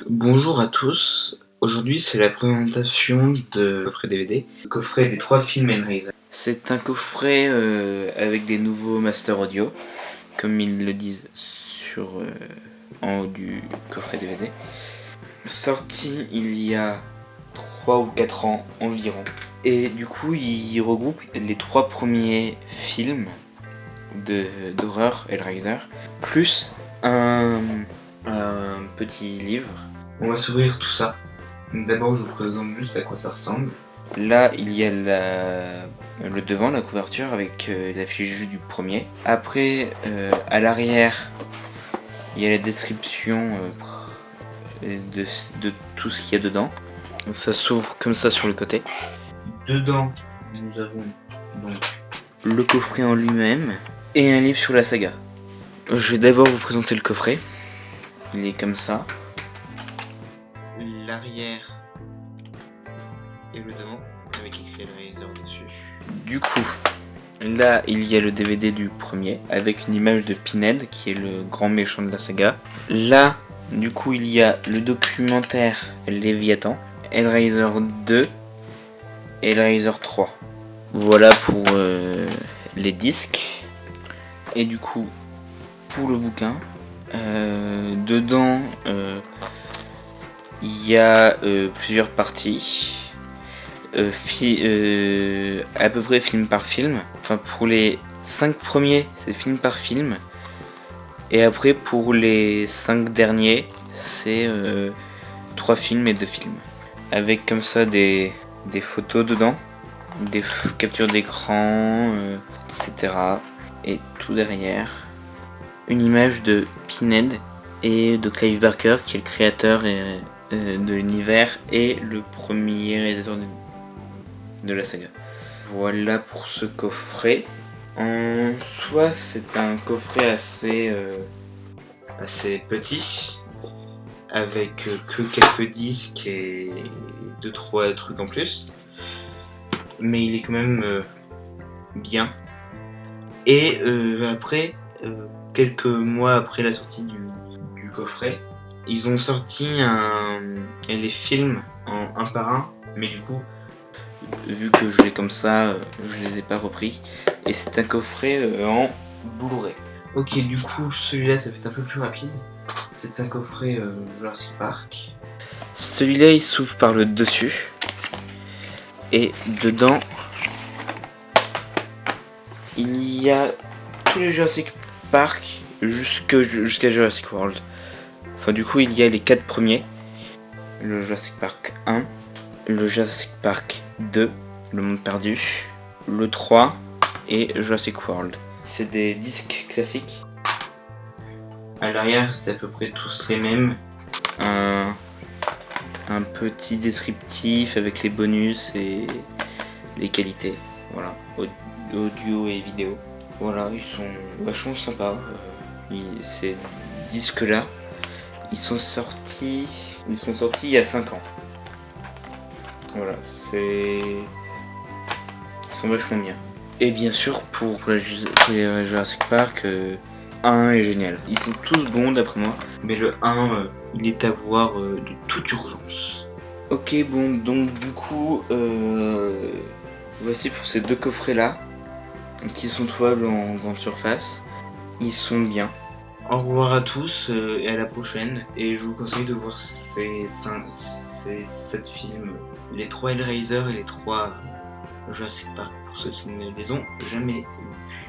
Bonjour à tous, aujourd'hui c'est la présentation de coffret DVD, le coffret des 3 films Hellraiser. C'est un coffret avec des nouveaux master audio, comme ils le disent en haut du coffret DVD. Sorti il y a 3 ou 4 ans environ. Et du coup il regroupe les 3 premiers films d'horreur Hellraiser, plus un petit livre. On va s'ouvrir tout ça. D'abord, je vous présente juste à quoi ça ressemble. Là, il y a le devant, la couverture, avec l'affiche du premier. Après, à l'arrière, il y a la description de tout ce qu'il y a dedans. Ça s'ouvre comme ça sur le côté. Dedans, nous avons donc le coffret en lui-même et un livre sur la saga. Je vais d'abord vous présenter le coffret. Il est comme ça. L'arrière et le devant avec écrit Hellraiser dessus. Du coup, là il y a le DVD du premier avec une image de Pinhead qui est le grand méchant de la saga. Là, du coup, il y a le documentaire Léviathan, Hellraiser 2 et Hellraiser 3. Voilà pour les disques. Et du coup, pour le bouquin, dedans il y a plusieurs parties, à peu près film par film. Enfin, pour les 5 premiers, c'est film par film. Et après, pour les 5 derniers, c'est 3 films et 2 films. Avec comme ça des photos dedans, des captures d'écran, etc. Et tout derrière, une image de Pinhead et de Clive Barker, qui est le créateur de l'univers et le premier réalisateur de la saga. Voilà pour ce coffret. En soi, c'est un coffret assez petit, avec que quelques disques et 2-3 trucs en plus. Mais il est quand même bien. Et après, quelques mois après la sortie du coffret, ils ont sorti les films en un par un, mais du coup, vu que je l'ai comme ça, je les ai pas repris. Et c'est un coffret en Blu-ray. Ok, du coup, celui-là, ça va être un peu plus rapide. C'est un coffret Jurassic Park. Celui-là, il s'ouvre par le dessus. Et dedans, il y a tous les Jurassic Park jusqu'à Jurassic World. Enfin, du coup, il y a les 4 premiers. Le Jurassic Park 1, le Jurassic Park 2, Le Monde Perdu, le 3 et Jurassic World. C'est des disques classiques. À l'arrière, c'est à peu près tous les mêmes. Un petit descriptif avec les bonus et les qualités. Voilà, audio et vidéo. Voilà, ils sont vachement sympas. Ces disques-là, ils sont sortis il y a 5 ans. Voilà, ils sont vachement bien. Et bien sûr, pour les Jurassic Park, 1 est génial. Ils sont tous bons d'après moi, mais le 1, il est à voir de toute urgence. Ok, bon, donc du coup, voici pour ces 2 coffrets-là, qui sont trouvables en grande surface. Ils sont bien. Au revoir à tous et à la prochaine. Et je vous conseille de voir ces 7 films, les 3 Hellraiser et les 3 Jurassic Park, pour ceux qui ne les ont jamais vus.